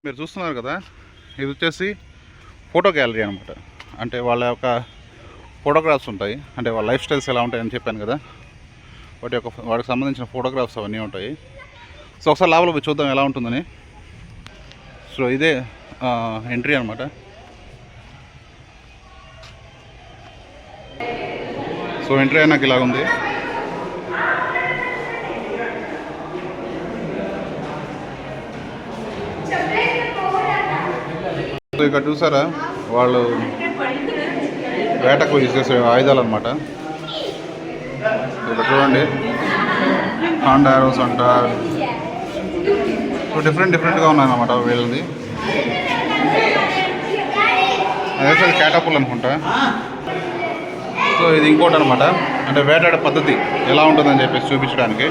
మీరు చూస్తున్నారు కదా, ఇది వచ్చేసి ఫోటో గ్యాలరీ అనమాట. అంటే వాళ్ళ యొక్క ఫోటోగ్రాఫ్స్ ఉంటాయి, అంటే వాళ్ళ లైఫ్ స్టైల్స్ ఎలా ఉంటాయని చెప్పాను కదా, వాటికి సంబంధించిన ఫోటోగ్రాఫ్స్ అవన్నీ ఉంటాయి. సో ఒకసారి లోపల పోయి చూద్దాం ఎలా ఉంటుందని. సో ఇదే ఎంట్రీ అనమాట. సో ఎంట్రీ అయినాక ఇలా ఉంది. సో ఇక్కడ చూసారా, వాళ్ళు వేటకు యూజ్ చేసే ఆయుధాలు అనమాట. ఇక్కడ చూడండి, హ్యాండ్ ఆరోస్ అంట. సో డిఫరెంట్గా ఉన్నాయన్నమాట వీళ్ళది. అదే క్యాటపుల్ అనుకుంటా. సో ఇది ఇంకోటి అనమాట, అంటే వేటాడే పద్ధతి ఎలా ఉంటుందని చెప్పేసి చూపించడానికి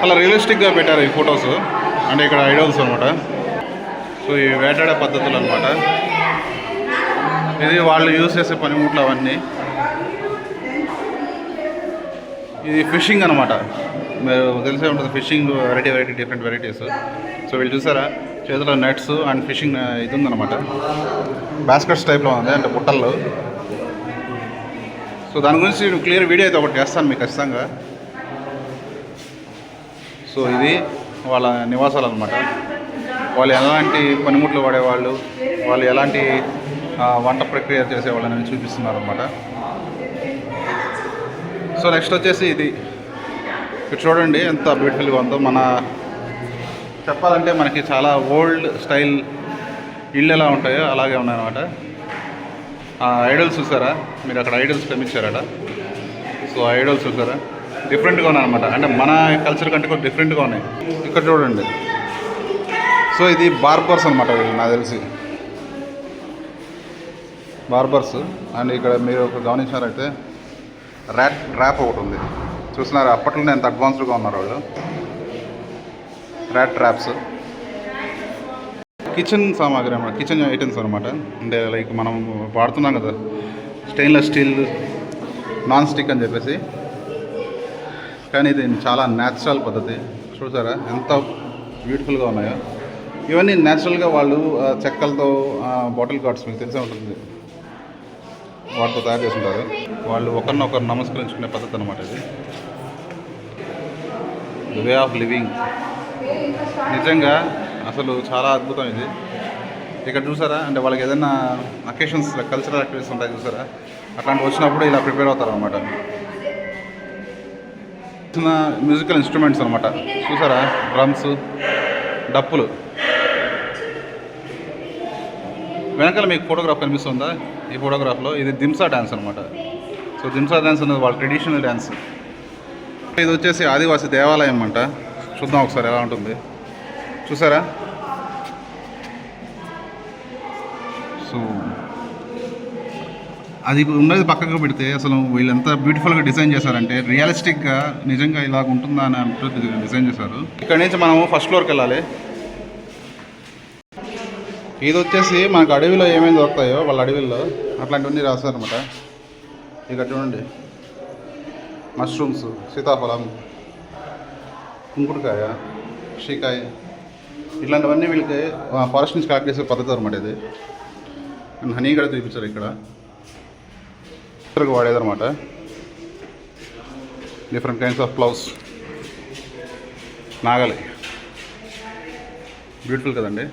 అలా రియలిస్టిక్గా పెట్టారు ఈ ఫొటోస్. అంటే ఇక్కడ ఐడల్స్ అనమాట. సో ఈ వేటాడే పద్ధతులు అనమాట. ఇది వాళ్ళు యూజ్ చేసే పనిముట్లు అవన్నీ. ఇది ఫిషింగ్ అనమాట. మీరు తెలిసే ఉంటుంది, fishing variety different varieties. So వీళ్ళు చూసారా, చేతిలో నెట్స్ అండ్ ఫిషింగ్ ఇది ఉందన్నమాట. బాస్కెట్స్ టైప్లో ఉంది, అంటే బుట్టల్లో. సో దాని గురించి క్లియర్ వీడియో అయితే ఒకటి చేస్తాను మీకు ఖచ్చితంగా. సో ఇది వాళ్ళ నివాసాలు అనమాట. వాళ్ళు ఎలాంటి పనిముట్లు వాడేవాళ్ళు, వాళ్ళు ఎలాంటి వంట ప్రక్రియ చేసేవాళ్ళని చూపిస్తున్నారు అనమాట. సో నెక్స్ట్ వచ్చేసి ఇది ఇక్కడ చూడండి ఎంత బ్యూటిఫుల్గా ఉందో. మన చెప్పాలంటే మనకి చాలా ఓల్డ్ స్టైల్ ఇళ్ళు ఎలా ఉంటాయో అలాగే ఉన్నాయన్నమాట. ఐడల్స్ చూసారా మీరు, అక్కడ ఐడల్స్ కనిపించారట. సో ఐడల్స్ చూసారా, డిఫరెంట్గా ఉన్నాయన్నమాట. అంటే మన కల్చర్ కంటే కూడా డిఫరెంట్గా ఉన్నాయి. ఇక్కడ చూడండి. సో ఇది బార్బర్స్ అనమాట వీళ్ళు, నాకు తెలిసి బార్బర్స్. అండ్ ఇక్కడ మీరు ఒక గమనించారైతే ర్యాట్ ట్రాప్ ఒకటి ఉంది, చూస్తున్నారు. అప్పట్లోనే ఎంత అడ్వాన్స్డ్గా ఉన్నారు వాళ్ళు. ర్యాట్ ట్రాప్స్, కిచెన్ సామాగ్రి అన్నమాట, కిచెన్ ఐటమ్స్ అనమాట. అంటే లైక్ మనం వాడుతున్నాం కదా స్టెయిన్లెస్ స్టీల్, నాన్ స్టిక్ అని చెప్పేసి. కానీ ఇది చాలా న్యాచురల్ పద్ధతి. చూసారా ఎంత బ్యూటిఫుల్గా ఉన్నాయో. ఇవన్నీ న్యాచురల్గా వాళ్ళు చెక్కలతో, బాటిల్ గార్డ్స్ మీకు తెలిసే ఉంటుంది, వాటితో తయారు చేస్తుంటారు. వాళ్ళు ఒకరినొకరు నమస్కరించుకునే పద్ధతి అనమాట ఇది. The way of living. నిజంగా అసలు చాలా అద్భుతం ఇది. ఇక్కడ చూసారా, అంటే వాళ్ళకి ఏదైనా అకేషన్స్, కల్చరల్ యాక్టివిటీస్ ఉంటాయి చూసారా, అట్లాంటి వచ్చినప్పుడు ఇలా ప్రిపేర్ అవుతారు అనమాట. చిన్న మ్యూజికల్ ఇన్స్ట్రుమెంట్స్ అనమాట. చూసారా, డ్రమ్స్, డప్పులు. వెనకాల మీకు ఫోటోగ్రాఫ్ కనిపిస్తుందా? ఈ ఫోటోగ్రాఫ్లో ఇది దింసా డ్యాన్స్ అనమాట. సో దింసా డ్యాన్స్ అనేది వాళ్ళ ట్రెడిషనల్ డ్యాన్స్. ఇది వచ్చేసి ఆదివాసీ దేవాలయం అంట. చూద్దాం ఒకసారి ఎలా ఉంటుంది. చూసారా, సో అది ఉన్నది పక్కకు పెడితే అసలు వీళ్ళు ఎంత బ్యూటిఫుల్గా డిజైన్ చేశారంటే, రియలిస్టిక్గా నిజంగా ఇలాగ ఉంటుందా అని అంటూ డిజైన్ చేశారు. ఇక్కడ నుంచి మనము ఫస్ట్ ఫ్లోర్కి వెళ్ళాలి. ఇది వచ్చేసి మనకు అడవిలో ఏమేమి దొరుకుతాయో వాళ్ళ అడవిల్లో అట్లాంటివన్నీ రాస్తారనమాట. ఇక్కడ చూడండి, మష్రూమ్స్, సీతాఫలం, కుంకుడుకాయ, షీకాయ, ఇట్లాంటివన్నీ వీళ్ళకి ఫారెస్ట్ నుంచి కలెక్ట్ చేసే పద్ధతి అనమాట ఇది. అండ్ హనీ కూడా చూపించారు ఇక్కడ వాడేదనమాట. డిఫరెంట్ కైండ్స్ ఆఫ్ ప్లౌస్, నాగలి. బ్యూటిఫుల్ కదండి.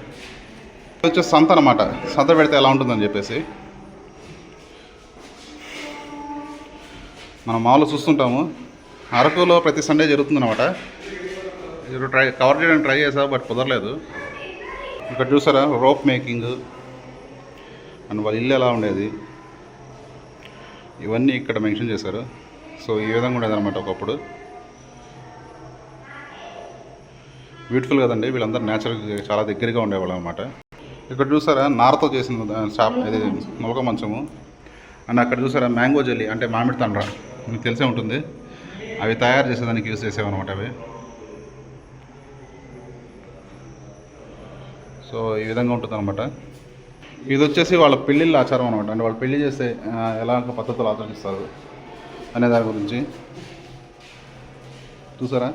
వచ్చేసి సంత అనమాట. సంత పెడితే ఎలా ఉంటుందని చెప్పేసి మనం మామూలు చూస్తుంటాము. అరకులో ప్రతి సండే జరుగుతుందన్నమాట. కవర్ చేయడానికి ట్రై చేసా, బట్ కుదరలేదు. ఇక్కడ చూసారా, రోప్ మేకింగ్ అండ్ వాళ్ళ ఇల్లు ఎలా ఉండేది, ఇవన్నీ ఇక్కడ మెన్షన్ చేశారు. సో ఈ విధంగా ఉండేదన్నమాట ఒకప్పుడు. బ్యూటిఫుల్ కదండి. వీళ్ళందరూ న్యాచురల్గా చాలా దగ్గరగా ఉండేవాళ్ళు అనమాట. ఇక్కడ చూసారా, నారతో చేసిన షాప్, ఇది మొలక మంచము. అండ్ అక్కడ చూసారా, మ్యాంగో జెల్లీ, అంటే మామిడి తండ్ర, మీకు తెలిసే ఉంటుంది. అవి తయారు చేసేదానికి యూజ్ చేసేవన్నమాట అవి. సో ఈ విధంగా ఉంటుంది అనమాట. ఇది వచ్చేసి వాళ్ళ పెళ్ళిళ్ళ ఆచారం అనమాట. అంటే వాళ్ళు పెళ్లి చేస్తే ఎలాంటి పద్ధతులు ఆచరిస్తారు అనే దాని గురించి చూసారా.